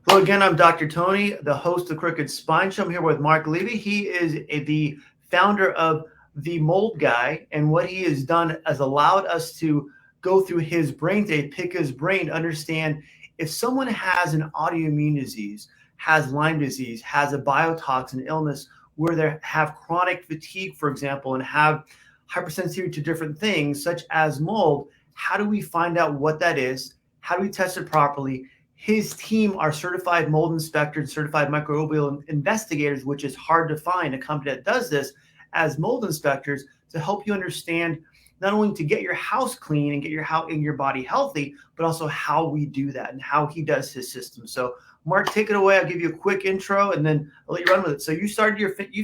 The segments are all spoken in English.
Hello again, I'm Dr. Tony, the host of the Crooked Spine Show. I'm here with Mark Levy. He is the founder of The Mold Guy, and what he has done has allowed us to go through his brain today, pick his brain to understand if someone has an autoimmune disease, has Lyme disease, has a biotoxin illness, where they have chronic fatigue, for example, and have hypersensitivity to different things, such as mold. How do we find out what that is? How do we test it properly? His team are certified mold inspectors, certified microbial investigators, which is hard to find a company that does this as mold inspectors to help you understand not only to get your house clean and get your house and your body healthy, but also how we do that and how he does his system. So, Mark, take it away. I'll give you a quick intro and then I'll let you run with it. So, you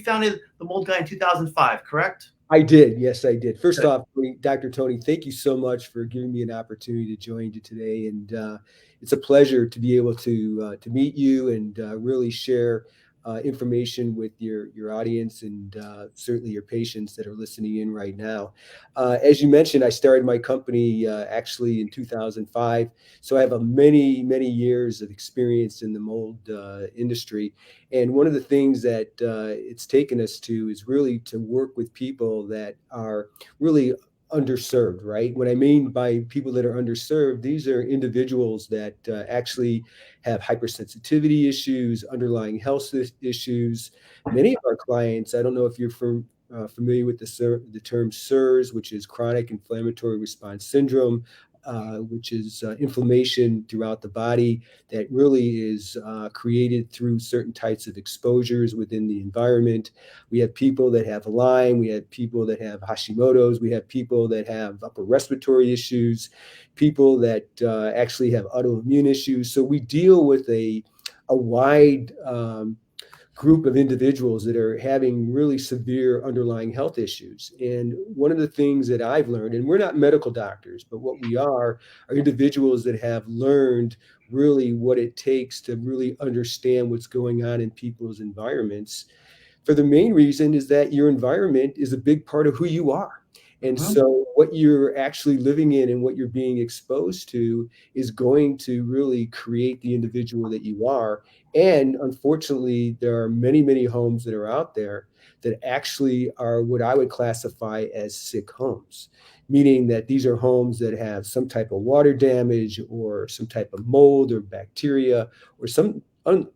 founded the Mold Guy in 2005, correct? I did. Yes, I did. First off, Dr. Tony, thank you so much for giving me an opportunity to join you today. And it's a pleasure to be able to meet you and really share information with your audience and certainly your patients that are listening in right now. As you mentioned, I started my company actually in 2005. So I have many years of experience in the mold industry. And one of the things that it's taken us to is really to work with people that are really underserved, right? What I mean by people that are underserved, these are individuals that actually have hypersensitivity issues, underlying health issues. Many of our clients, I don't know if you're familiar with the term CIRS, which is chronic inflammatory response syndrome, which is inflammation throughout the body that really is created through certain types of exposures within the environment. We have people that have Lyme, we have people that have Hashimoto's, we have people that have upper respiratory issues, people that actually have autoimmune issues. So we deal with a wide group of individuals that are having really severe underlying health issues. And one of the things that I've learned, and we're not medical doctors, but what we are individuals that have learned really what it takes to really understand what's going on in people's environments. For the main reason is that your environment is a big part of who you are. And so what you're actually living in and what you're being exposed to is going to really create the individual that you are. And unfortunately, there are many homes that are out there that actually are what I would classify as sick homes, meaning that these are homes that have some type of water damage or some type of mold or bacteria or some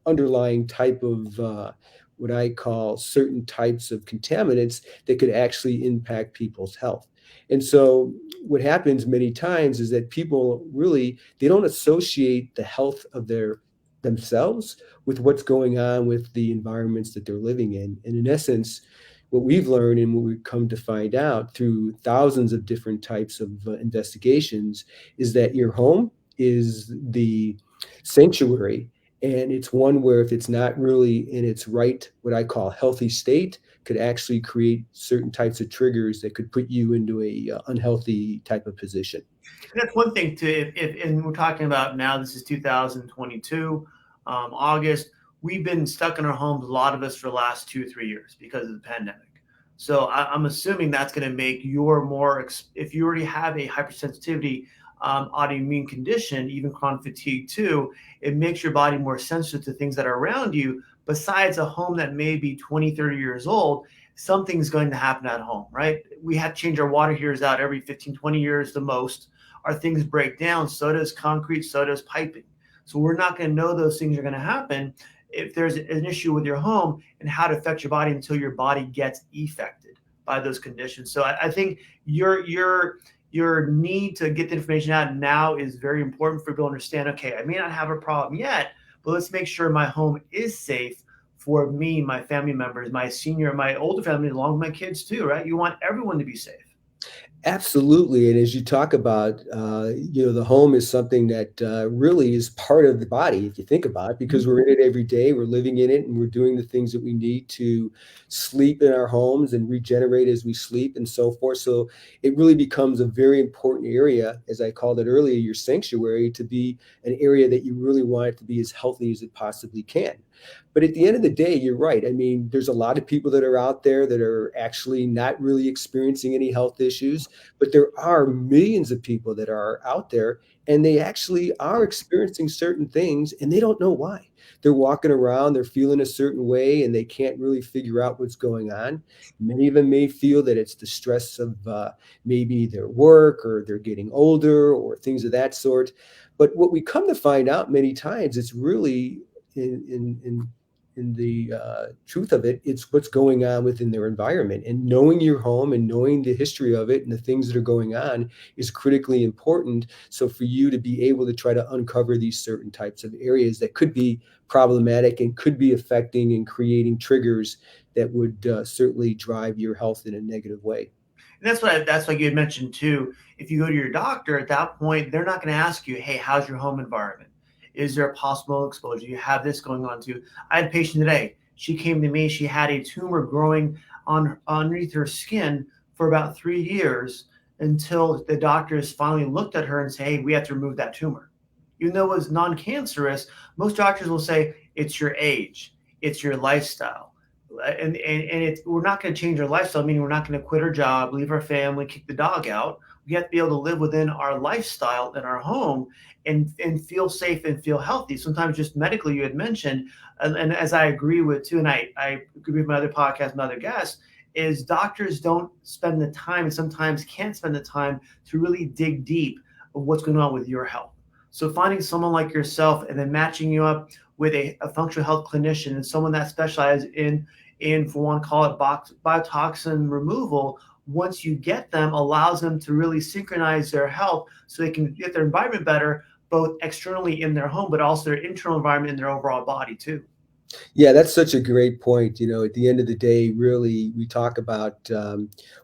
underlying type of what I call certain types of contaminants that could actually impact people's health. And so what happens many times is that people really, they don't associate the health of themselves with what's going on with the environments that they're living in. And in essence, what we've learned and what we've come to find out through thousands of different types of investigations is that your home is the sanctuary. And it's one where if it's not really in its right, what I call healthy state, could actually create certain types of triggers that could put you into a unhealthy type of position. And that's one thing and we're talking about now, this is 2022, August. We've been stuck in our homes, a lot of us, for the last 2 or 3 years because of the pandemic. So I'm assuming that's going to make if you already have a hypersensitivity autoimmune condition, even chronic fatigue too, it makes your body more sensitive to things that are around you. Besides a home that may be 20, 30 years old, something's going to happen at home, right? We have to change our water heaters out every 15, 20 years the most. Our things break down, so does concrete, so does piping. So we're not going to know those things are going to happen if there's an issue with your home and how to affect your body until your body gets affected by those conditions. So I think your need to get the information out now is very important for people to understand, okay, I may not have a problem yet, but let's make sure my home is safe for me, my family members, my older family, along with my kids too, right? You want everyone to be safe. Absolutely. And as you talk about, the home is something that really is part of the body, if you think about it, because we're in it every day, we're living in it, and we're doing the things that we need to sleep in our homes and regenerate as we sleep and so forth. So it really becomes a very important area, as I called it earlier, your sanctuary, to be an area that you really want it to be as healthy as it possibly can. But at the end of the day, you're right. I mean, there's a lot of people that are out there that are actually not really experiencing any health issues. but there are millions of people that are out there, and they actually are experiencing certain things and they don't know why. They're walking around, they're feeling a certain way, and they can't really figure out what's going on. Many of them may feel that it's the stress of maybe their work, or they're getting older, or things of that sort. But what we come to find out many times, it's really in the truth of it, it's what's going on within their environment. And knowing your home and knowing the history of it and the things that are going on is critically important. So for you to be able to try to uncover these certain types of areas that could be problematic and could be affecting and creating triggers that would certainly drive your health in a negative way. And that's like you had mentioned too. If you go to your doctor at that point, they're not going to ask you, "Hey, how's your home environment? Is there a possible exposure? You have this going on too." I had a patient today. She came to me. She had a tumor growing on underneath her skin for about 3 years, until the doctors finally looked at her and say, "Hey, we have to remove that tumor." Even though it was non-cancerous, most doctors will say it's your age, it's your lifestyle. And we're not going to change our lifestyle, meaning we're not going to quit our job, leave our family, kick the dog out. We have to be able to live within our lifestyle in our home, and feel safe and feel healthy. Sometimes just medically, you had mentioned, and as I agree with too, and I agree with my other podcast, my other guests, is doctors don't spend the time, and sometimes can't spend the time, to really dig deep of what's going on with your health. So finding someone like yourself and then matching you up with a functional health clinician and someone that specializes in, for one, call it biotoxin removal, once you get them, allows them to really synchronize their health so they can get their environment better, both externally in their home, but also their internal environment in their overall body too. Yeah, that's such a great point. At the end of the day, really, we talk about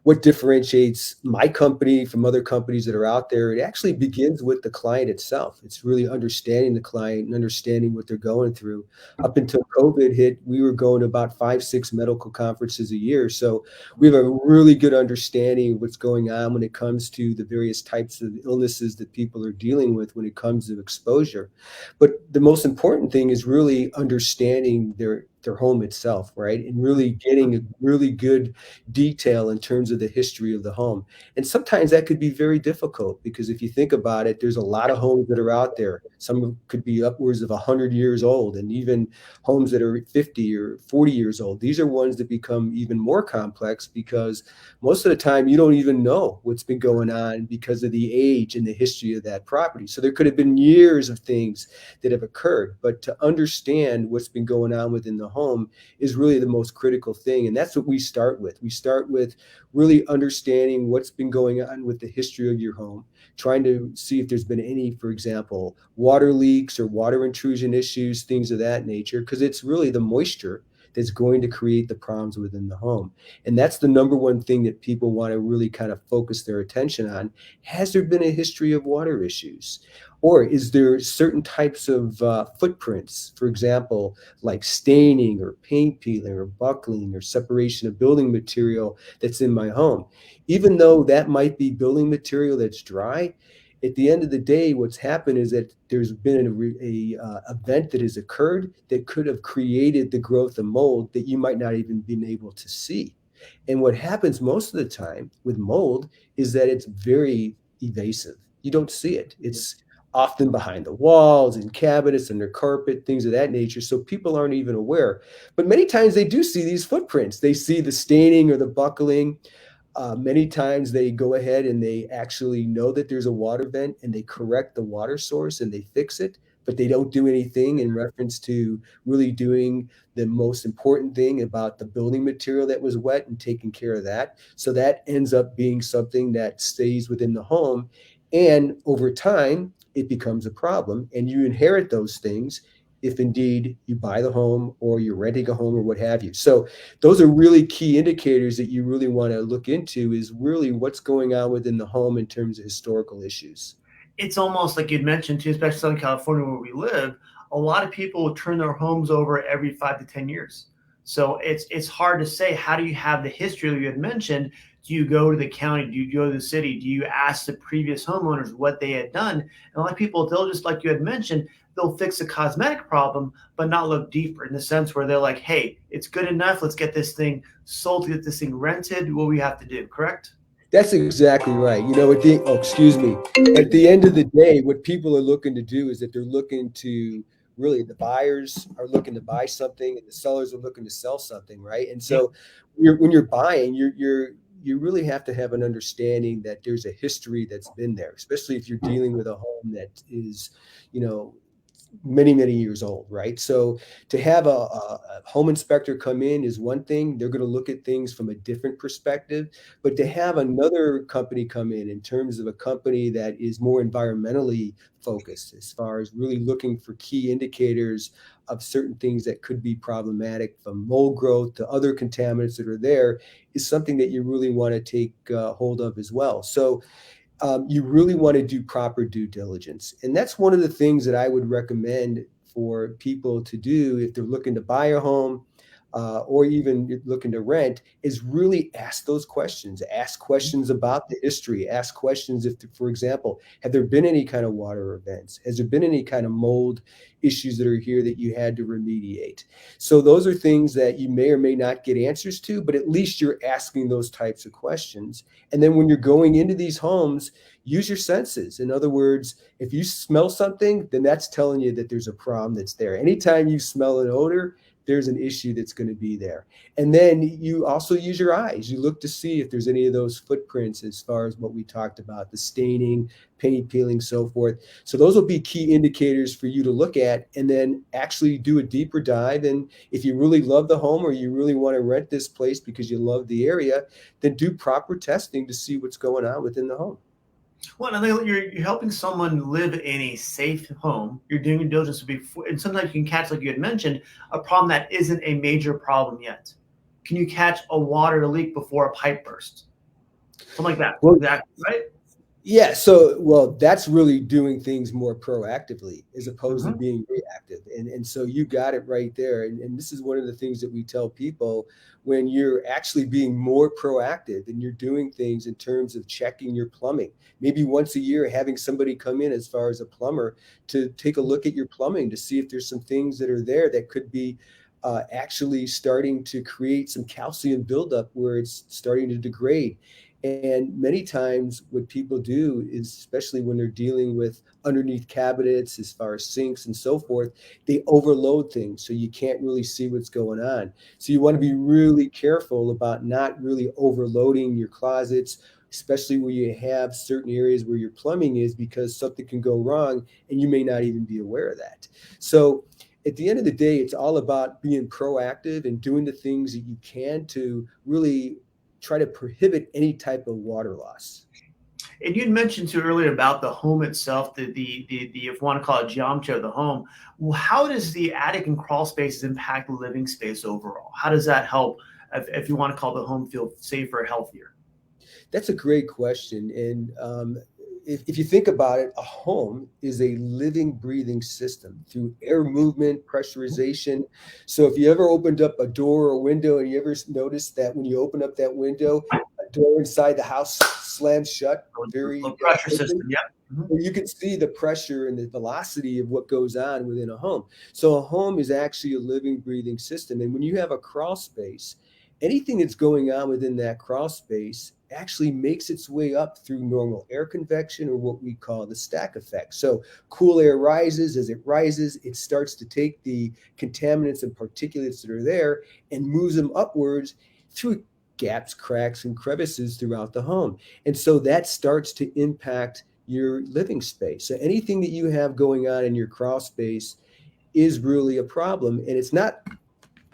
what differentiates my company from other companies that are out there. It actually begins with the client itself. It's really understanding the client and understanding what they're going through. Up until COVID hit, we were going to about 5, 6 medical conferences a year. So we have a really good understanding of what's going on when it comes to the various types of illnesses that people are dealing with when it comes to exposure. But the most important thing is really understanding their home itself, right? And really getting a really good detail in terms of the history of the home. And sometimes that could be very difficult, because if you think about it, there's a lot of homes that are out there. Some could be upwards of 100 years old, and even homes that are 50 or 40 years old. These are ones that become even more complex, because most of the time you don't even know what's been going on because of the age and the history of that property. So there could have been years of things that have occurred, but to understand what's been going on within the home is really the most critical thing. And that's what we start with. We start with really understanding what's been going on with the history of your home, trying to see if there's been any, for example, water leaks or water intrusion issues, things of that nature, because it's really the moisture that's going to create the problems within the home. And that's the number one thing that people want to really kind of focus their attention on. Has there been a history of water issues? Or is there certain types of footprints, for example, like staining or paint peeling or buckling or separation of building material that's in my home? Even though that might be building material that's dry, at the end of the day, what's happened is that there's been a event that has occurred that could have created the growth of mold that you might not even been able to see. And what happens most of the time with mold is that it's very evasive. You don't see it. It's often behind the walls, in cabinets, under carpet, things of that nature. So people aren't even aware. But many times they do see these footprints. They see the staining or the buckling. Many times they go ahead and they actually know that there's a water vent, and they correct the water source and they fix it, but they don't do anything in reference to really doing the most important thing about the building material that was wet and taking care of that. So that ends up being something that stays within the home. And over time, it becomes a problem, and you inherit those things if indeed you buy the home or you're renting a home or what have you. So those are really key indicators that you really want to look into, is really what's going on within the home in terms of historical issues. It's almost like you'd mentioned too, especially Southern California where we live, a lot of people will turn their homes over every 5 to 10 years. So it's hard to say, how do you have the history that you had mentioned? Do you go to the county? Do you go to the city? Do you ask the previous homeowners what they had done? And a lot of people, they'll just, like you had mentioned, they'll fix a cosmetic problem, but not look deeper, in the sense where they're like, hey, it's good enough. Let's get this thing sold, get this thing rented. What we have to do, correct? That's exactly right. Excuse me. At the end of the day, what people are looking to do is that they're looking to really, the buyers are looking to buy something and the sellers are looking to sell something, right? And Yeah. so when you're buying, you really have to have an understanding that there's a history that's been there, especially if you're dealing with a home that is, you know, many, many years old, right? So to have a home inspector come in is one thing. They're going to look at things from a different perspective. But to have another company come in terms of a company that is more environmentally focused, as far as really looking for key indicators of certain things that could be problematic, from mold growth to other contaminants that are there, is something that you really want to take hold of as well. So you really want to do proper due diligence. And that's one of the things that I would recommend for people to do if they're looking to buy a home or even looking to rent, is really ask those questions. Ask questions about the history. Ask questions if, for example, have there been any kind of water events? Has there been any kind of mold issues that are here that you had to remediate? So those are things that you may or may not get answers to, but at least you're asking those types of questions. And then when you're going into these homes, use your senses. In other words, if you smell something, then that's telling you that there's a problem that's there. Anytime you smell an odor, there's an issue that's going to be there. And then you also use your eyes. You look to see if there's any of those footprints, as far as what we talked about, the staining, paint peeling, so forth. So those will be key indicators for you to look at, and then actually do a deeper dive. And if you really love the home, or you really want to rent this place because you love the area, then do proper testing to see what's going on within the home. Well, and then you're helping someone live in a safe home. You're doing your diligence before, and sometimes you can catch, like you had mentioned, a problem that isn't a major problem yet. Can you catch a water leak before a pipe bursts? Something like that. Well, Exactly, right? yeah, so well, that's really doing things more proactively as opposed to Mm-hmm. being reactive. And so you got it right there. And this is one of the things that we tell people: when you're actually being more proactive and you're doing things in terms of checking your plumbing, maybe once a year having somebody come in, as far as a plumber, to take a look at your plumbing to see if there's some things that are there that could be actually starting to create some calcium buildup where it's starting to degrade. And many times what people do is, especially when they're dealing with underneath cabinets, as far as sinks and so forth, they overload things. So you can't really see what's going on. So you want to be really careful about not really overloading your closets, especially where you have certain areas where your plumbing is, because something can go wrong and you may not even be aware of that. So at the end of the day, it's all about being proactive and doing the things that you can to really try to prohibit any type of water loss. And you'd mentioned too earlier about the home itself, the if you want to call it geometry of the home. Well, how does the attic and crawl spaces impact the living space overall? How does that help, if you want to call the home feel safer, healthier? That's a great question. And if you think about it, a home is a living, breathing system through air movement, pressurization. So if you ever opened up a door or window and you ever noticed that when you open up that window, a door inside the house slams shut The very pressure quickly, system. Yep. Mhm. you can see the pressure and the velocity of what goes on within a home. So a home is actually a living, breathing system. And when you have a crawl space, anything that's going on within that crawl space actually makes its way up through normal air convection, or what we call the stack effect. So cool air rises. As it rises, it starts to take the contaminants and particulates that are there and moves them upwards through gaps, cracks, and crevices throughout the home. And so that starts to impact your living space. So anything that you have going on in your crawl space is really a problem. And it's not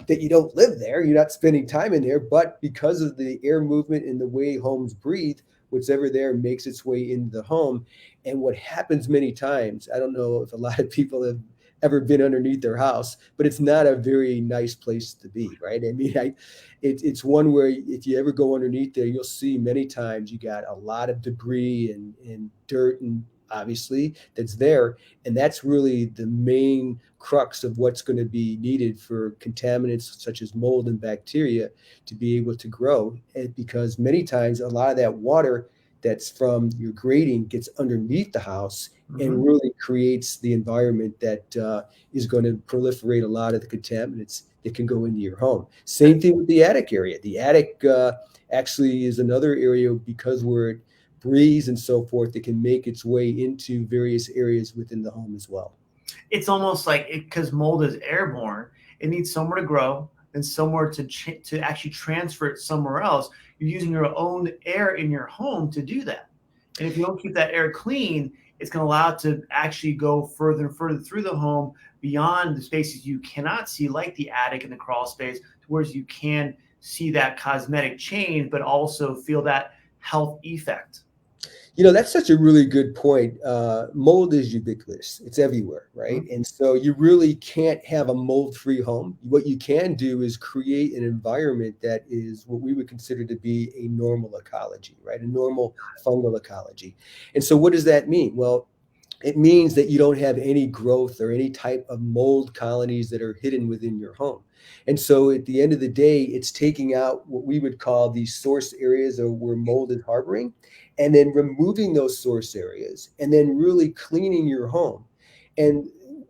that you don't live there, you're not spending time in there, but because of the air movement and the way homes breathe, whatever there makes its way into the home. And what happens many times, I don't know if a lot of people have ever been underneath their house, but it's not a very nice place to be, right? I mean, it's one where if you ever go underneath there, you'll see many times you got a lot of debris and dirt, and obviously that's there. And that's really the main crux of what's going to be needed for contaminants such as mold and bacteria to be able to grow. And because many times a lot of that water that's from your grading gets underneath the house and really creates the environment that is going to proliferate a lot of the contaminants that can go into your home. Same thing with the attic area. The attic actually is another area, because where it breeze and so forth, that can make its way into various areas within the home as well. It's almost like because mold is airborne, it needs somewhere to grow and somewhere to actually transfer it somewhere else. You're using your own air in your home to do that. And if you don't keep that air clean, it's going to allow it to actually go further and further through the home beyond the spaces you cannot see, like the attic and the crawl space, towards you can see that cosmetic change, but also feel that health effect. That's such a really good point. Mold is ubiquitous. It's everywhere, right? And so you really can't have a mold-free home. What you can do is create an environment that is what we would consider to be a normal ecology, right? A normal fungal ecology. And so what does that mean? Well, it means that you don't have any growth or any type of mold colonies that are hidden within your home. And so at the end of the day, it's taking out what we would call the source areas of where mold is harboring, and then removing those source areas, and then really cleaning your home. And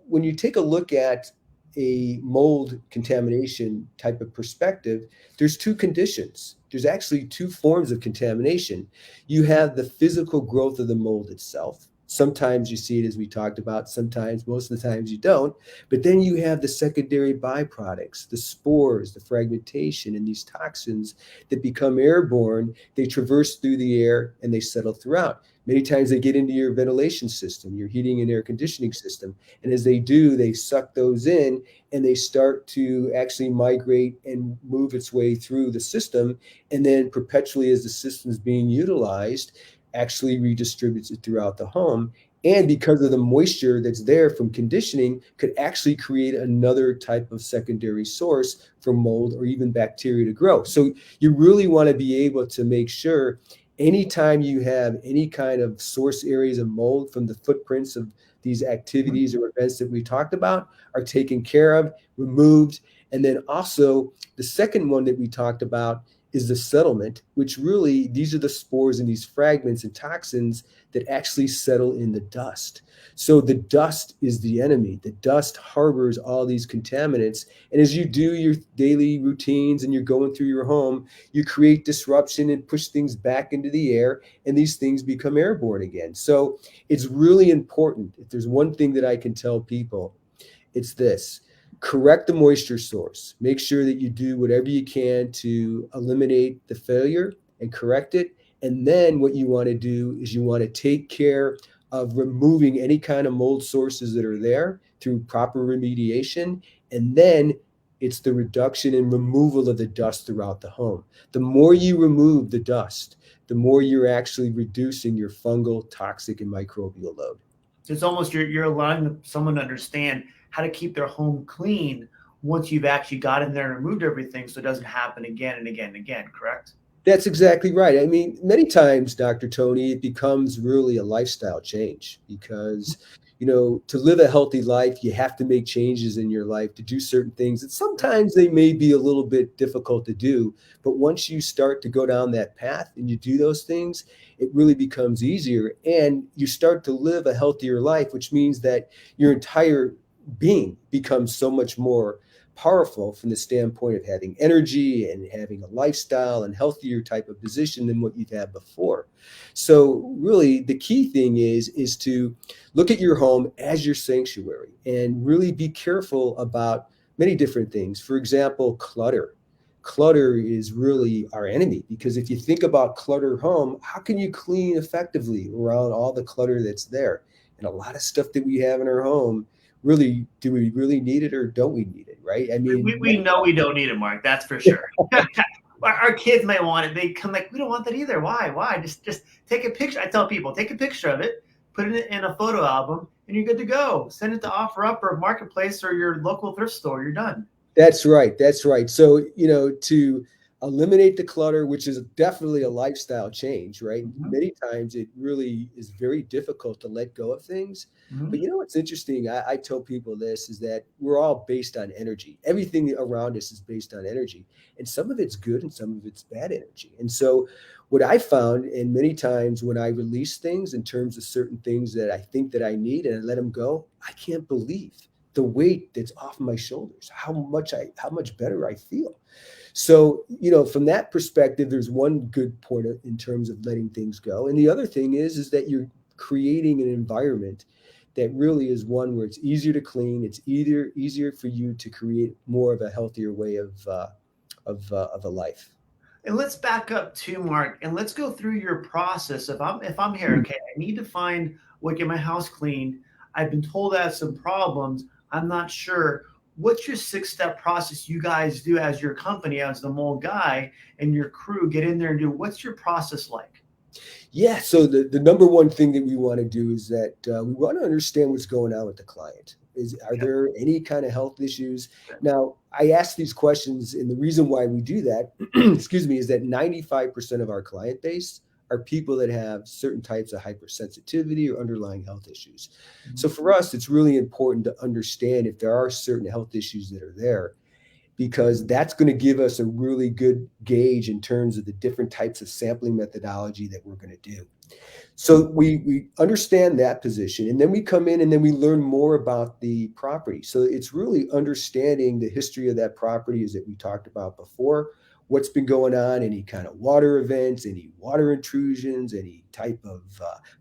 when you take a look at a mold contamination type of perspective, there's two conditions. There's actually two forms of contamination. You have the physical growth of the mold itself. Sometimes you see it, as we talked about, sometimes, most of the times you don't. But then you have the secondary byproducts, the spores, the fragmentation, and these toxins that become airborne. They traverse through the air and they settle throughout. Many times they get into your ventilation system, your heating and air conditioning system. And as they do, they suck those in, and they start to actually migrate and move its way through the system. And then perpetually, as the system is being utilized, actually redistributes it throughout the home. And because of the moisture that's there from conditioning, could actually create another type of secondary source for mold or even bacteria to grow. So you really want to be able to make sure anytime you have any kind of source areas of mold from the footprints of these activities or events that we talked about are taken care of, removed. And then also the second one that we talked about is the settlement, which really, these are the spores and these fragments and toxins that actually settle in the dust. So the dust is the enemy. The dust harbors all these contaminants. And as you do your daily routines and you're going through your home, you create disruption and push things back into the air, and these things become airborne again. So it's really important. If there's one thing that I can tell people, it's this: correct the moisture source. Make sure that you do whatever you can to eliminate the failure and correct it. And then what you want to do is you want to take care of removing any kind of mold sources that are there through proper remediation. And then it's the reduction and removal of the dust throughout the home. The more you remove the dust, the more you're actually reducing your fungal, toxic, and microbial load. It's almost you're allowing someone to understand how to keep their home clean once you've actually got in there and removed everything, so it doesn't happen again and again and again, correct? That's exactly right. I mean, many times, Dr. Tony, it becomes really a lifestyle change because, to live a healthy life, you have to make changes in your life to do certain things. And sometimes they may be a little bit difficult to do, but once you start to go down that path and you do those things, it really becomes easier, and you start to live a healthier life, which means that your entire being becomes so much more powerful from the standpoint of having energy and having a lifestyle and healthier type of position than what you've had before. So really the key thing is to look at your home as your sanctuary and really be careful about many different things. For example, clutter. Clutter is really our enemy, because if you think about clutter home, how can you clean effectively around all the clutter that's there? And a lot of stuff that we have in our home, really, do we really need it or don't we need it, right? I mean, we know we don't need it, Mark. That's for sure. Our kids might want it. They come like, we don't want that either. Why? Just take a picture. I tell people, take a picture of it, put it in a photo album, and you're good to go. Send it to OfferUp or Marketplace or your local thrift store. You're done. That's right. So, to eliminate the clutter, which is definitely a lifestyle change, right? Mhm. Many times it really is very difficult to let go of things. But Mhm. you know what's interesting? I tell people this is that we're all based on energy. Everything around us is based on energy. And some of it's good and some of it's bad energy. And so what I found, and many times when I release things in terms of certain things that I think that I need and I let them go, I can't believe the weight that's off my shoulders, how much better I feel. So, from that perspective, there's one good point in terms of letting things go. And the other thing is that you're creating an environment that really is one where it's easier to clean. It's easier for you to create more of a healthier way of a life. And let's back up too, Mark, and let's go through your process. If I'm here, okay, I need to find what get my house clean. I've been told I have some problems. I'm not sure. What's your 6-step process you guys do as your company, as the mold guy and your crew get in there and do? What's your process like? Yeah. So the number one thing that we want to do is that we want to understand what's going on with the client. Are Okay. there any kind of health issues? Okay. Now, I ask these questions, and the reason why we do that, excuse me, is that 95% of our client base are people that have certain types of hypersensitivity or underlying health issues. So Mhm. for us, it's really important to understand if there are certain health issues that are there, because that's going to give us a really good gauge in terms of the different types of sampling methodology that we're going to do. So we understand that position, and then we come in and then we learn more about the property. So it's really understanding the history of that property, as that we talked about before, what's been going on, any kind of water events, any water intrusions, any type of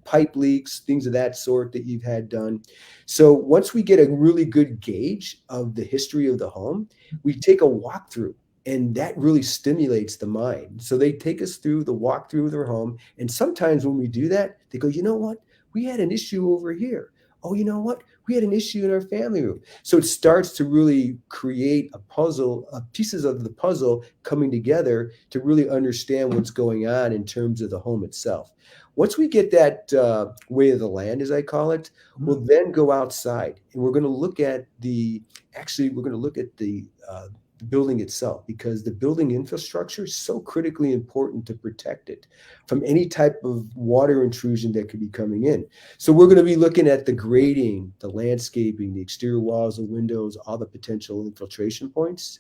pipe leaks, things of that sort that you've had done. So once we get a really good gauge of the history of the home, we take a walkthrough, and that really stimulates the mind. So they take us through the walkthrough of their home. And sometimes when we do that, they go, you know what? We had an issue over here. Oh, you know what? We had an issue in our family room. So it starts to really create a puzzle, pieces of the puzzle coming together to really understand what's going on in terms of the home itself. Once we get that way of the land, as I call it, we'll then go outside and we're going to look at the building itself, because the building infrastructure is so critically important to protect it from any type of water intrusion that could be coming in. So we're going to be looking at the grading, the landscaping, the exterior walls, the windows, all the potential infiltration points.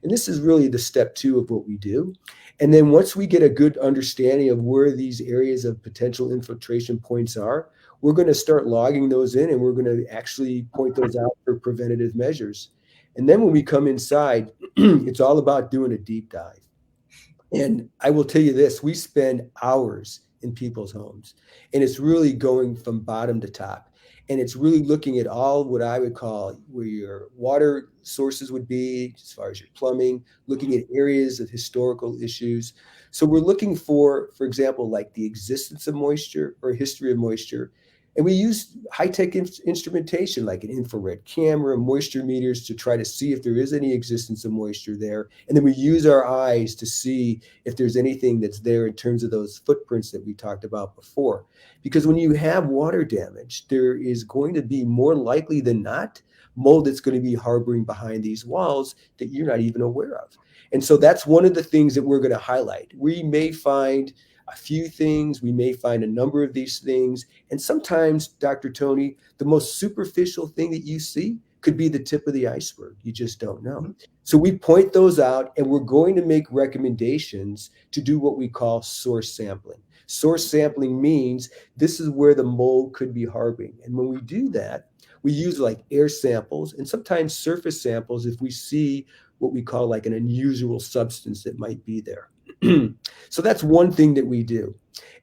And this is really the step 2 of what we do. And then once we get a good understanding of where these areas of potential infiltration points are, we're going to start logging those in, and we're going to actually point those out for preventative measures. And then when we come inside, it's all about doing a deep dive. And I will tell you this, we spend hours in people's homes, and it's really going from bottom to top. And it's really looking at all what I would call where your water sources would be, as far as your plumbing, looking at areas of historical issues. So we're looking for example, like the existence of moisture or history of moisture. And we use high-tech instrumentation like an infrared camera, moisture meters, to try to see if there is any existence of moisture there. And then we use our eyes to see if there's anything that's there in terms of those footprints that we talked about before. Because when you have water damage, there is going to be, more likely than not, mold that's going to be harboring behind these walls that you're not even aware of. And so that's one of the things that we're going to highlight. We may find a few things, we may find a number of these things. And sometimes, Dr. Tony, the most superficial thing that you see could be the tip of the iceberg. You just don't know. Mhm. So we point those out, and we're going to make recommendations to do what we call source sampling. Source sampling means this is where the mold could be harboring. And when we do that, we use like air samples and sometimes surface samples if we see what we call like an unusual substance that might be there. So that's one thing that we do.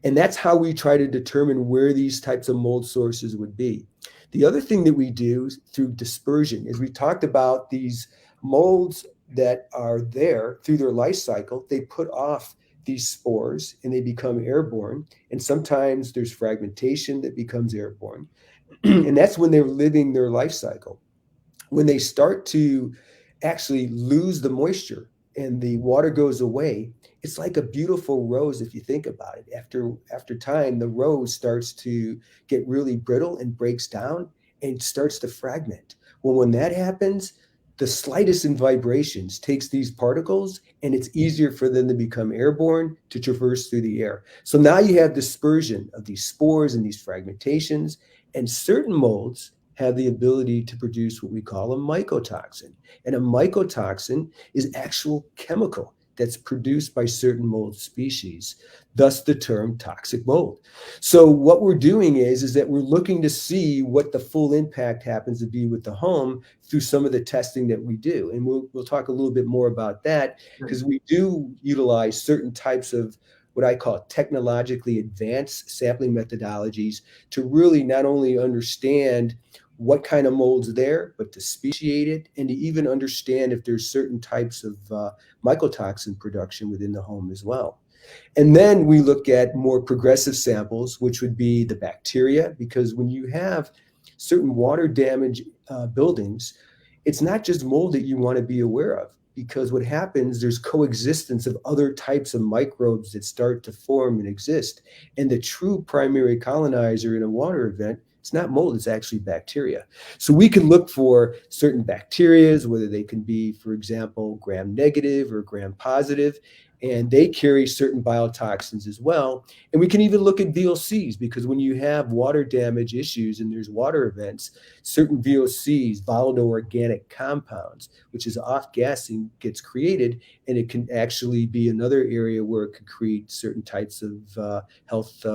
And that's how we try to determine where these types of mold sources would be. The other thing that we do through dispersion is we talked about these molds that are there through their life cycle. They put off these spores and they become airborne. And sometimes there's fragmentation that becomes airborne. And that's when they're living their life cycle. When they start to actually lose the moisture and the water goes away, it's like a beautiful rose if you think about it. After time, the rose starts to get really brittle and breaks down and starts to fragment. Well, when that happens, the slightest in vibrations takes these particles, and it's easier for them to become airborne, to traverse through the air. So now you have dispersion of these spores and these fragmentations, and certain molds have the ability to produce what we call a mycotoxin. And a mycotoxin is actual chemical that's produced by certain mold species, thus the term toxic mold. So what we're doing is that we're looking to see what the full impact happens to be with the home through some of the testing that we do. And we'll talk a little bit more about that, because we do utilize certain types of what I call technologically advanced sampling methodologies to really not only understand what kind of mold's there, but to speciate it and to even understand if there's certain types of mycotoxin production within the home as well. And then we look at more progressive samples, which would be the bacteria, because when you have certain water damage buildings, it's not just mold that you want to be aware of, because what happens, there's coexistence of other types of microbes that start to form and exist. And the true primary colonizer in a water event, it's not mold, it's actually bacteria. So we can look for certain bacterias, whether they can be, for example, gram-negative or gram-positive, and they carry certain biotoxins as well. And we can even look at VOCs, because when you have water damage issues and there's water events, certain VOCs, volatile organic compounds, which is off-gassing, gets created, and it can actually be another area where it could create certain types of health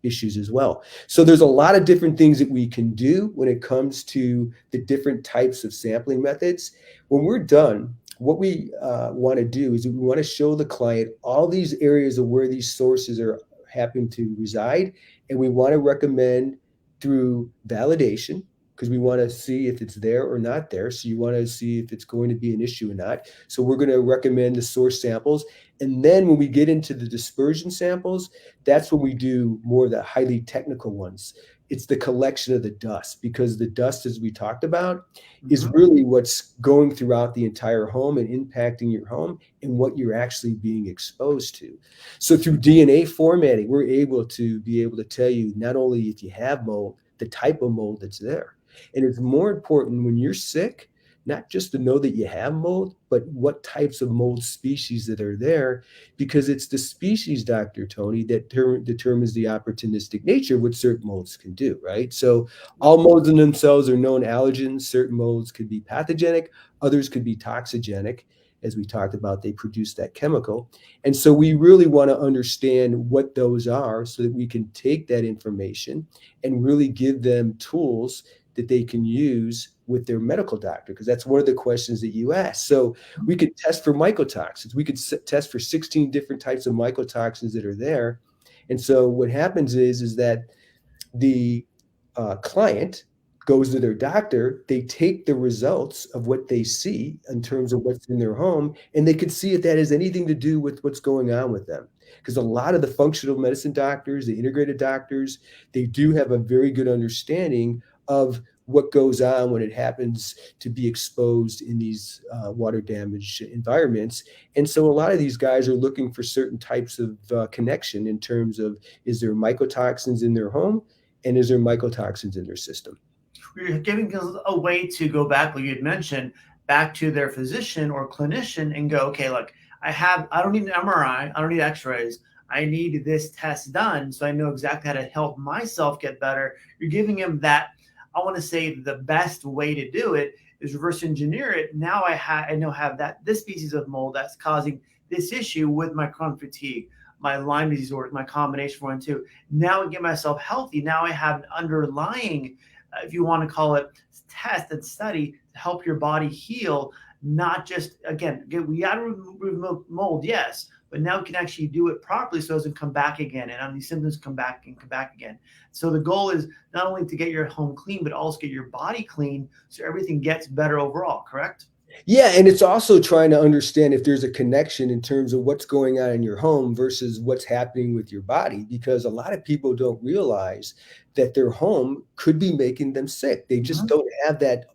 issues as well. So there's a lot of different things that we can do when it comes to the different types of sampling methods. When we're done, what we want to do is we want to show the client all these areas of where these sources are happen to reside, and we want to recommend through validation, because we want to see if it's there or not there. So you want to see if it's going to be an issue or not. So we're going to recommend the source samples. And then when we get into the dispersion samples, that's when we do more of the highly technical ones. It's the collection of the dust, because the dust, as we talked about, is really what's going throughout the entire home and impacting your home and what you're actually being exposed to. So through DNA formatting, we're able to tell you not only if you have mold, the type of mold that's there. And it's more important when you're sick, not just to know that you have mold, but what types of mold species that are there, because it's the species, Dr. Tony, that determines the opportunistic nature of what certain molds can do, right? So all molds in themselves are known allergens. Certain molds could be pathogenic, others could be toxigenic. As we talked about, they produce that chemical. And so we really want to understand what those are so that we can take that information and really give them tools that they can use with their medical doctor, because that's one of the questions that you ask. So we could test for mycotoxins. We could test for 16 different types of mycotoxins that are there. And so what happens is that the client goes to their doctor, they take the results of what they see in terms of what's in their home, and they can see if that has anything to do with what's going on with them. Because a lot of the functional medicine doctors, the integrated doctors, they do have a very good understanding of what goes on when it happens to be exposed in these water damage environments. And so a lot of these guys are looking for certain types of connection in terms of, is there mycotoxins in their home, and is there mycotoxins in their system? You're giving a way to go back, like you had mentioned, back to their physician or clinician and go, okay, look, I don't need an MRI, I don't need x-rays, I need this test done so I know exactly how to help myself get better. You're giving him that, I want to say the best way to do it is reverse engineer it. Now I know have that this species of mold that's causing this issue with my chronic fatigue, my Lyme disease, or my combination 1 and 2. Now I get myself healthy. Now I have an underlying, if you want to call it, test and study to help your body heal. Not just, again, we got to remove mold, yes, but now we can actually do it properly so it doesn't come back again, and these symptoms come back again. So the goal is not only to get your home clean, but also get your body clean so everything gets better overall, correct? Yeah, and it's also trying to understand if there's a connection in terms of what's going on in your home versus what's happening with your body, because a lot of people don't realize that their home could be making them sick. They just don't have that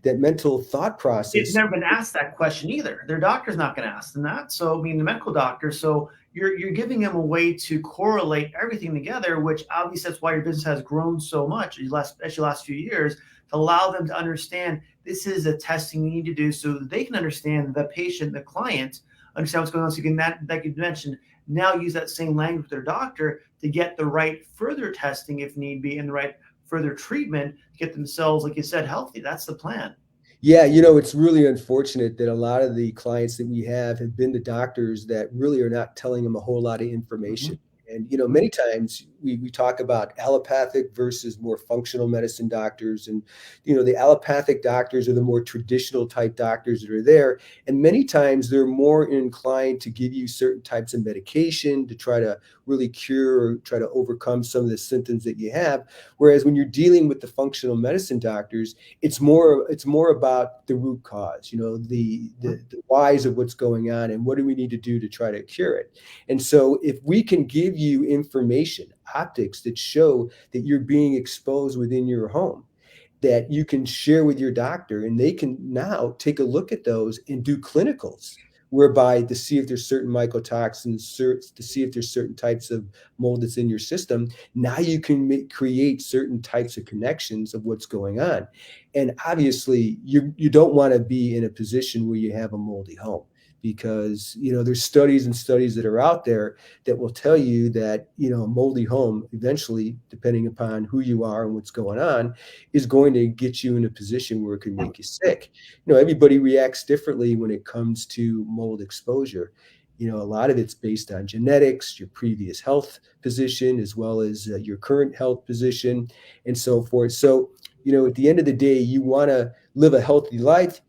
mental thought process. It's never been asked that question either. Their doctor's not going to ask them that. So, I mean, the medical doctor. So you're giving them a way to correlate everything together, which obviously that's why your business has grown so much, especially the last few years, to allow them to understand this is a testing you need to do so that they can understand the patient, the client, understand what's going on. So you can, like you mentioned, now use that same language with their doctor to get the right further testing if need be and the right further treatment to get themselves, like you said, healthy. That's the plan. Yeah, it's really unfortunate that a lot of the clients that we have been to doctors that really are not telling them a whole lot of information. Mm-hmm. And, many times we talk about allopathic versus more functional medicine doctors. And, the allopathic doctors are the more traditional type doctors that are there. And many times they're more inclined to give you certain types of medication to try to really cure or try to overcome some of the symptoms that you have. Whereas when you're dealing with the functional medicine doctors, it's more about the root cause, the whys of what's going on and what do we need to do to try to cure it. And so if we can give you information, optics that show that you're being exposed within your home, that you can share with your doctor, and they can now take a look at those and do clinicals whereby to see if there's certain mycotoxins, to see if there's certain types of mold that's in your system. Now you can create certain types of connections of what's going on. And obviously you don't want to be in a position where you have a moldy home, because there's studies and studies that are out there that will tell you that a moldy home eventually, depending upon who you are and what's going on, is going to get you in a position where it can make you sick. Everybody reacts differently when it comes to mold exposure. A lot of it's based on genetics, your previous health position, as well as your current health position, and so forth. So at the end of the day, you want to live a healthy life.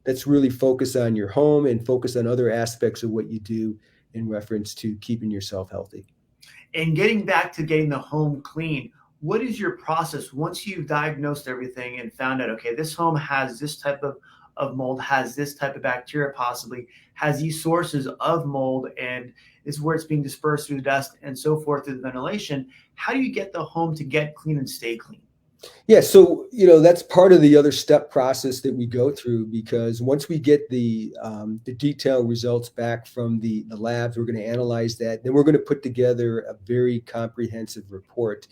That's really focus on your home and focus on other aspects of what you do in reference to keeping yourself healthy. And getting back to getting the home clean, what is your process once you've diagnosed everything and found out, okay, this home has this type of mold, has this type of bacteria, possibly has these sources of mold, and this is where it's being dispersed through the dust and so forth through the ventilation. How do you get the home to get clean and stay clean? Yeah, so that's part of the other step process that we go through, because once we get the detailed results back from the labs, we're going to analyze that. Then we're going to put together a very comprehensive report.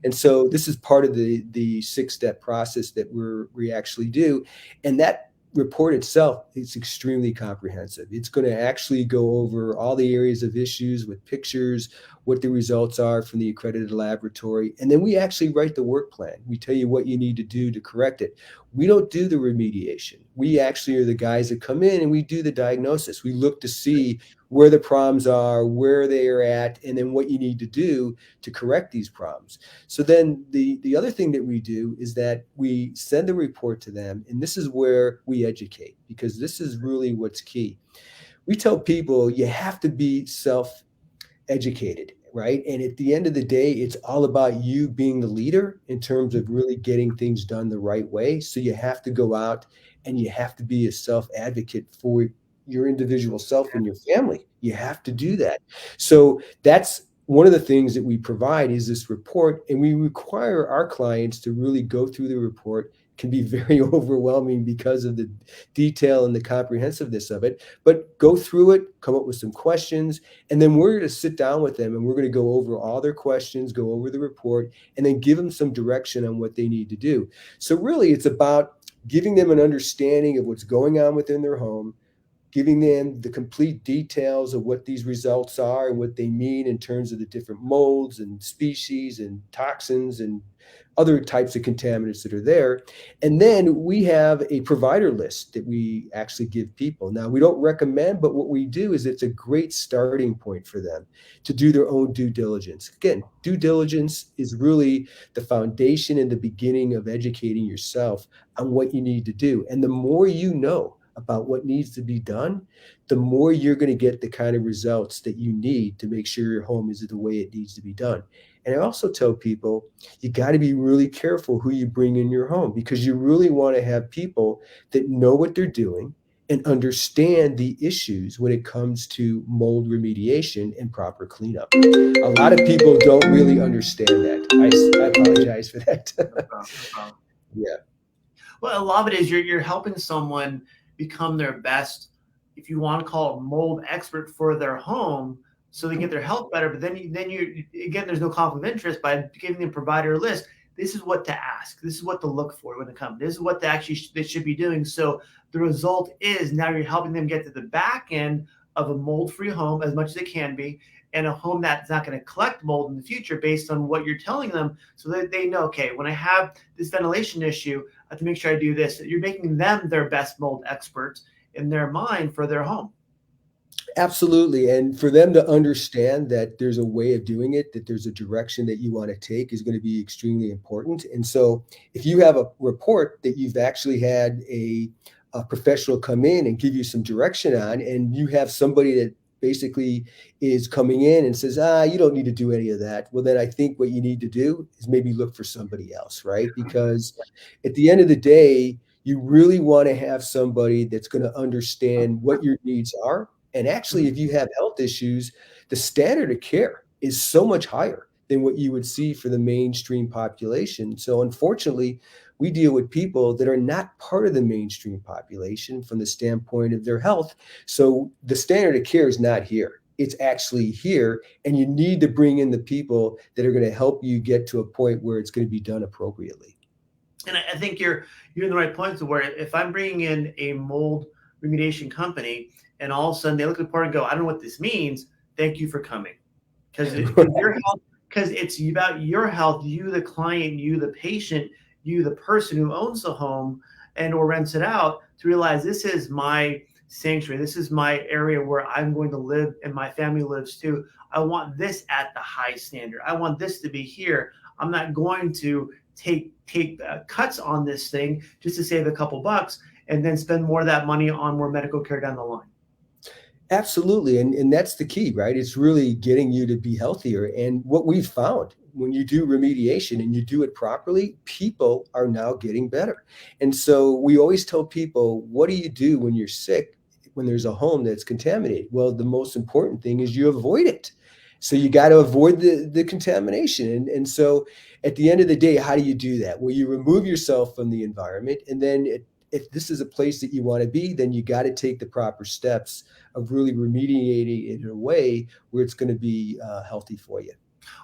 And so this is part of the 6-step process that we actually do. And that report itself is extremely comprehensive. It's going to actually go over all the areas of issues with pictures, what the results are from the accredited laboratory. And then we actually write the work plan. We tell you what you need to do to correct it. We don't do the remediation. We actually are the guys that come in and we do the diagnosis. We look to see where the problems are, where they are at, and then what you need to do to correct these problems. So then the other thing that we do is that we send a report to them, and this is where we educate, because this is really what's key. We tell people you have to be self-educated, right? And at the end of the day, it's all about you being the leader in terms of really getting things done the right way. So you have to go out and you have to be a self-advocate for your individual self and your family. You have to do that. So that's one of the things that we provide is this report, and we require our clients to really go through the report. It can be very overwhelming because of the detail and the comprehensiveness of it, but go through it, come up with some questions, and then we're going to sit down with them and we're going to go over all their questions, go over the report, and then give them some direction on what they need to do. So really it's about giving them an understanding of what's going on within their home, giving them the complete details of what these results are and what they mean in terms of the different molds and species and toxins and other types of contaminants that are there. And then we have a provider list that we actually give people. Now, we don't recommend, but what we do is it's a great starting point for them to do their own due diligence. Again, due diligence is really the foundation and the beginning of educating yourself on what you need to do. And the more you know about what needs to be done, the more you're going to get the kind of results that you need to make sure your home is the way it needs to be done. And I also tell people, you got to be really careful who you bring in your home, because you really want to have people that know what they're doing and understand the issues when it comes to mold remediation and proper cleanup. A lot of people don't really understand that. I apologize for that. No problem, no problem. Yeah. Well, a lot of it is you're helping someone become their best, if you want to call it, mold expert for their home, so they get their health better. But then you again, there's no conflict of interest by giving the provider a list. This is what to ask. This is what to look for when it comes. This is what they should be doing. So the result is now you're helping them get to the back end of a mold-free home as much as it can be, and a home that's not going to collect mold in the future based on what you're telling them, so that they know, okay, when I have this ventilation issue, I have to make sure I do this. You're making them their best mold experts in their mind for their home. Absolutely. And for them to understand that there's a way of doing it, that there's a direction that you want to take is going to be extremely important. And so if you have a report that you've actually had a professional come in and give you some direction on, and you have somebody that basically is coming in and says, you don't need to do any of that. Well, then I think what you need to do is maybe look for somebody else, right? Because at the end of the day, you really want to have somebody that's going to understand what your needs are. And actually, if you have health issues, the standard of care is so much higher than what you would see for the mainstream population. So unfortunately, we deal with people that are not part of the mainstream population from the standpoint of their health. So the standard of care is not here. It's actually here. And you need to bring in the people that are going to help you get to a point where it's going to be done appropriately. And I think you're in the right point to where if I'm bringing in a mold remediation company and all of a sudden they look at the report and go, I don't know what this means, thank you for coming. Because it's about your health, you the client, you the patient, you the person who owns the home and or rents it out, to realize this is my sanctuary. This is my area where I'm going to live and my family lives too. I want this at the high standard. I want this to be here. I'm not going to take cuts on this thing just to save a couple bucks and then spend more of that money on more medical care down the line. Absolutely. And that's the key, right? It's really getting you to be healthier. And what we've found when you do remediation and you do it properly, people are now getting better. And so we always tell people, what do you do when you're sick, when there's a home that's contaminated? Well, the most important thing is you avoid it. So you got to avoid the contamination. And so at the end of the day, how do you do that? Well, you remove yourself from the environment, and then if this is a place that you want to be, then you got to take the proper steps of really remediating it in a way where it's going to be healthy for you.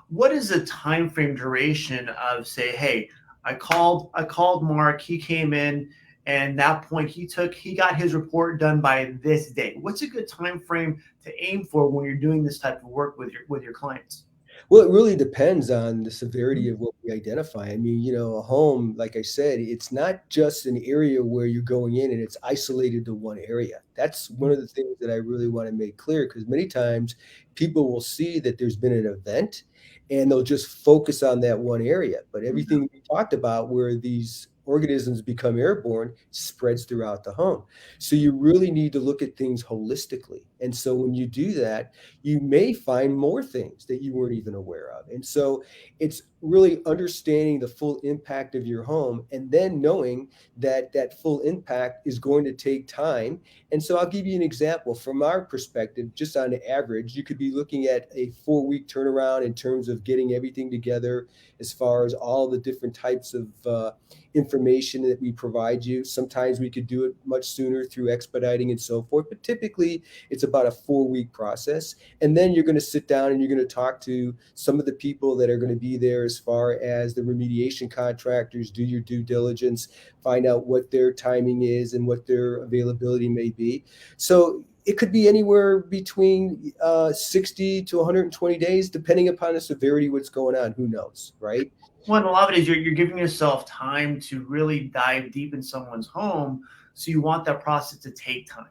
What is the time frame duration of, say, hey, I called Mark, he came in, and that point he got his report done by this day? What's a good time frame to aim for when you're doing this type of work with your clients? Well, it really depends on the severity of what we identify. I mean, a home, like I said, it's not just an area where you're going in and it's isolated to one area. That's one of the things that I really want to make clear, because many times people will see that there's been an event and they'll just focus on that one area. But everything we talked about, where these organisms become airborne, spreads throughout the home. So you really need to look at things holistically. And so when you do that, you may find more things that you weren't even aware of. And so it's really understanding the full impact of your home, and then knowing that that full impact is going to take time. And so I'll give you an example. From our perspective, just on average, you could be looking at a 4-week turnaround in terms of getting everything together, as far as all the different types of information that we provide you. Sometimes we could do it much sooner through expediting and so forth, but typically it's about a 4-week process. And then you're going to sit down and you're going to talk to some of the people that are going to be there as far as the remediation contractors, do your due diligence, find out what their timing is and what their availability may be. So it could be anywhere between 60 to 120 days, depending upon the severity of what's going on. Who knows, right? Well, and a lot of it is you're giving yourself time to really dive deep in someone's home. So you want that process to take time.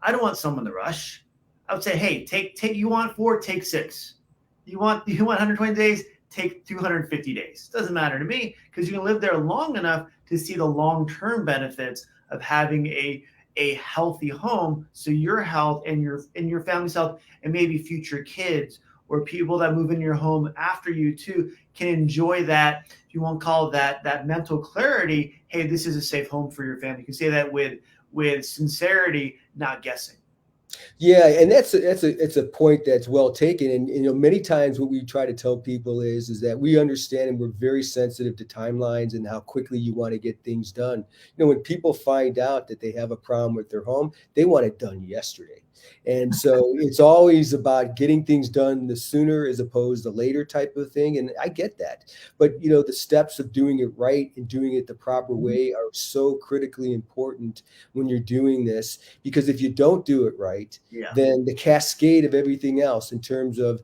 I don't want someone to rush. I would say, hey, take you want 4, take 6. You want 120 days, take 250 days. It doesn't matter to me, because you can live there long enough to see the long-term benefits of having a healthy home. So your health and your family's health, and maybe future kids or people that move in your home after you too, can enjoy that. You won't call that mental clarity. Hey, this is a safe home for your family. You can say that with sincerity, not guessing. Yeah, and it's a point that's well taken. And many times what we try to tell people is that we understand and we're very sensitive to timelines and how quickly you want to get things done. When people find out that they have a problem with their home, they want it done yesterday. And so it's always about getting things done the sooner as opposed to later type of thing. And I get that. But the steps of doing it right and doing it the proper way are so critically important when you're doing this, because if you don't do it right, Yeah. then the cascade of everything else in terms of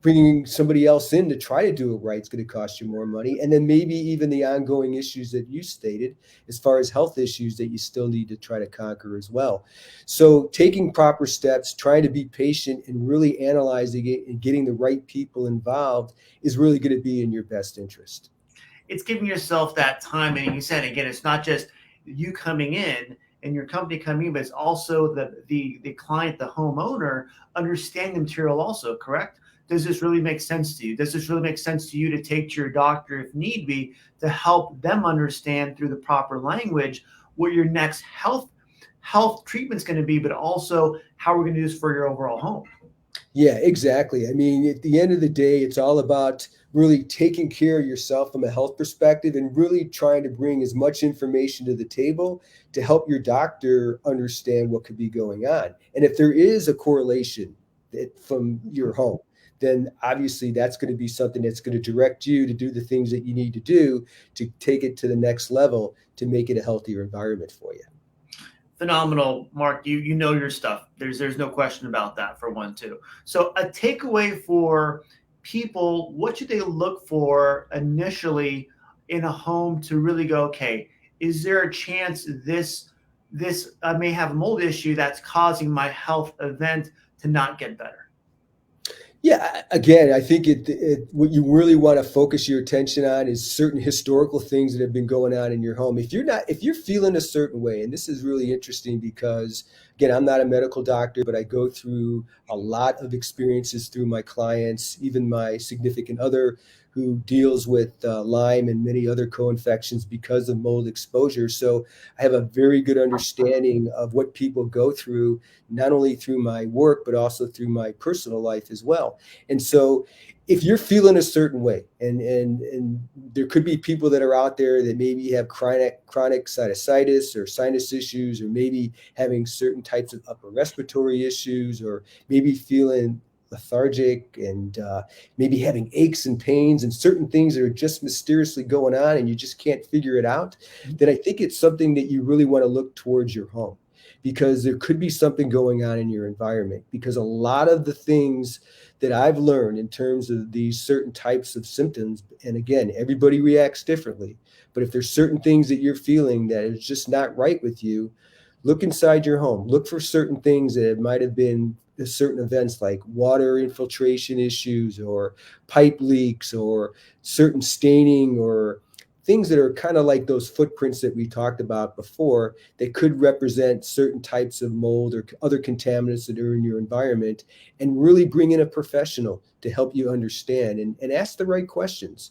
bringing somebody else in to try to do it right is going to cost you more money. And then maybe even the ongoing issues that you stated, as far as health issues that you still need to try to conquer as well. So taking proper steps, trying to be patient and really analyzing it and getting the right people involved is really going to be in your best interest. It's giving yourself that time. And you said, again, it's not just you coming in and your company coming in, but it's also the client, the homeowner, understanding the material also, correct? Does this really make sense to you? Does this really make sense to you to take to your doctor if need be, to help them understand through the proper language what your next health treatment's going to be, but also how we're going to do this for your overall home? Yeah, exactly. I mean, at the end of the day, it's all about really taking care of yourself from a health perspective and really trying to bring as much information to the table to help your doctor understand what could be going on. And if there is a correlation from your home, then obviously that's going to be something that's going to direct you to do the things that you need to do to take it to the next level to make it a healthier environment for you. Phenomenal, Mark. You know your stuff. There's no question about that, for one, too. So a takeaway for people: what should they look for initially in a home to really go, okay, is there a chance this I may have a mold issue that's causing my health event to not get better? Yeah, again, I think what you really want to focus your attention on is certain historical things that have been going on in your home. If you're feeling a certain way, and this is really interesting because, again, I'm not a medical doctor, but I go through a lot of experiences through my clients, even my significant other who deals with Lyme and many other co-infections because of mold exposure. So I have a very good understanding of what people go through, not only through my work, but also through my personal life as well. And so if you're feeling a certain way, and there could be people that are out there that maybe have chronic sinusitis or sinus issues, or maybe having certain types of upper respiratory issues, or maybe feeling lethargic and maybe having aches and pains and certain things that are just mysteriously going on and you just can't figure it out, then I think it's something that you really want to look towards your home, because there could be something going on in your environment. Because a lot of the things that I've learned in terms of these certain types of symptoms, and again, everybody reacts differently, but if there's certain things that you're feeling that is just not right with you, look inside your home. Look for certain things that might have been certain events like water infiltration issues or pipe leaks or certain staining or things that are kind of like those footprints that we talked about before that could represent certain types of mold or other contaminants that are in your environment, and really bring in a professional to help you understand and ask the right questions.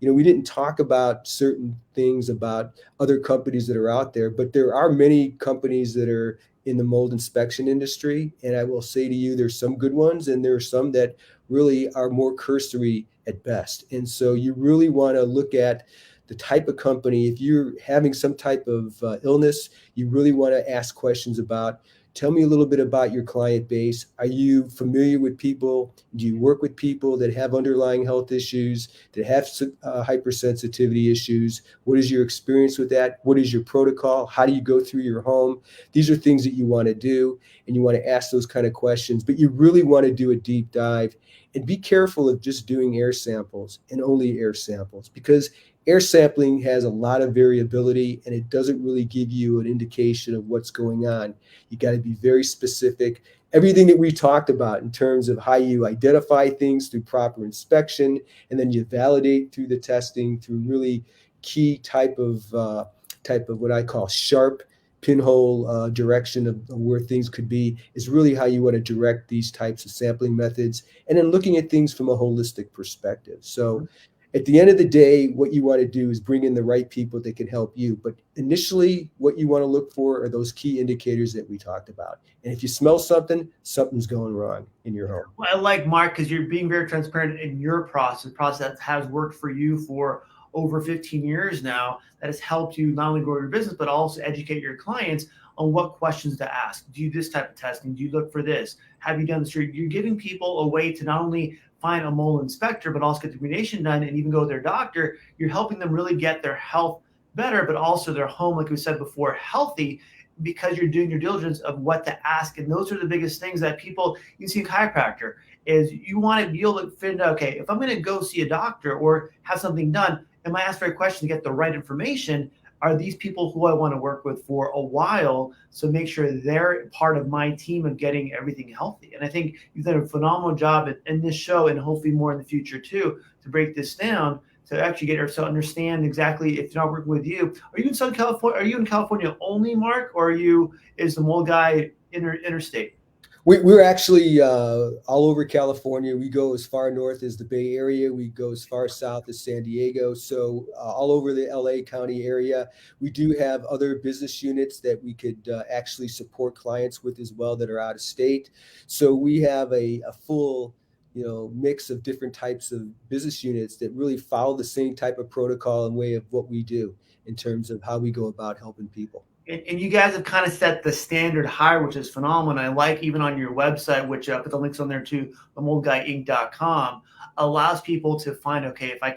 We didn't talk about certain things about other companies that are out there, but there are many companies that are in the mold inspection industry. And I will say to you, there's some good ones and there are some that really are more cursory at best. And so you really want to look at the type of company. If you're having some type of illness, you really want to ask questions about, tell me a little bit about your client base. Are you familiar with people? Do you work with people that have underlying health issues, that have hypersensitivity issues? What is your experience with that? What is your protocol? How do you go through your home? These are things that you want to do, and you want to ask those kind of questions, but you really want to do a deep dive and be careful of just doing air samples and only air samples, because air sampling has a lot of variability and it doesn't really give you an indication of what's going on. You got to be very specific. Everything that we talked about in terms of how you identify things through proper inspection, and then you validate through the testing through really key type of what I call sharp pinhole direction of where things could be, is really how you want to direct these types of sampling methods, and then looking at things from a holistic perspective. So At the end of the day, what you want to do is bring in the right people that can help you. But initially, what you want to look for are those key indicators that we talked about. And if you smell something, something's going wrong in your home. Well, I like Mark because you're being very transparent in your process that has worked for you for over 15 years now, that has helped you not only grow your business, but also educate your clients on what questions to ask. Do you this type of testing? Do you look for this? Have you done this? You're giving people a way to not only find a mold inspector, but also get the remediation done and even go to their doctor. You're helping them really get their health better, but also their home, like we said before, healthy, because you're doing your diligence of what to ask. And those are the biggest things that people, you see in chiropractor, is you want to be able to find out, okay, if I'm going to go see a doctor or have something done, am I asked for a question to get the right information? Are these people who I want to work with for a while? So make sure they're part of my team of getting everything healthy. And I think you've done a phenomenal job in this show, and hopefully more in the future too, to break this down, to actually get ourselves to understand exactly if they're not working with you. Are you in Southern California? Are you in California only, Mark, or is the mold guy interstate? We're actually all over California. We go as far north as the Bay Area. We go as far south as San Diego. So all over the LA County area. We do have other business units that we could actually support clients with as well that are out of state. So we have a full mix of different types of business units that really follow the same type of protocol and way of what we do in terms of how we go about helping people. And you guys have kind of set the standard higher, which is phenomenal. I like even on your website, which put the links on there too, themoldguyinc.com, allows people to find, okay, if I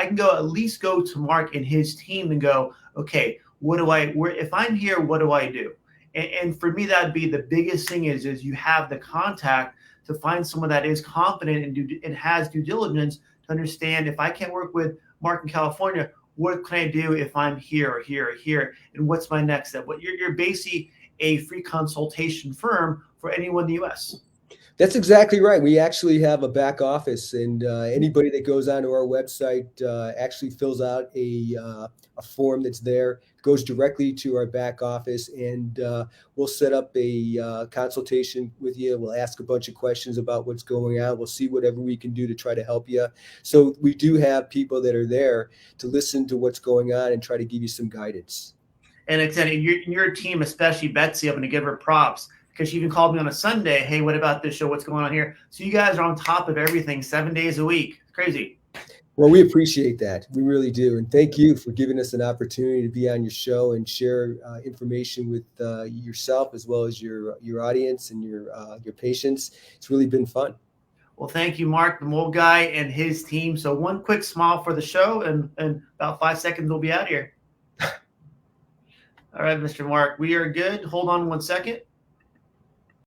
can go at least go to Mark and his team and go, okay, if I'm here, what do I do? And for me, that'd be the biggest thing is you have the contact to find someone that is confident and has due diligence to understand, if I can't work with Mark in California, what can I do if I'm here or here or here? And what's my next step? You're basically a free consultation firm for anyone in the U.S. That's exactly right. We actually have a back office, and anybody that goes onto our website actually fills out a form that's there, goes directly to our back office, and we'll set up a consultation with you. We'll ask a bunch of questions about what's going on. We'll see whatever we can do to try to help you. So we do have people that are there to listen to what's going on and try to give you some guidance. And your team, especially Betsy, I'm going to give her props, because she even called me on a Sunday. Hey, what about this show? What's going on here? So you guys are on top of everything 7 days a week. It's crazy. Well, we appreciate that. We really do. And thank you for giving us an opportunity to be on your show and share information with yourself as well as your audience and your patients. It's really been fun. Well, thank you, Mark, the mold guy, and his team. So one quick smile for the show, and about 5 seconds, we'll be out of here. All right, Mr. Mark, we are good. Hold on 1 second.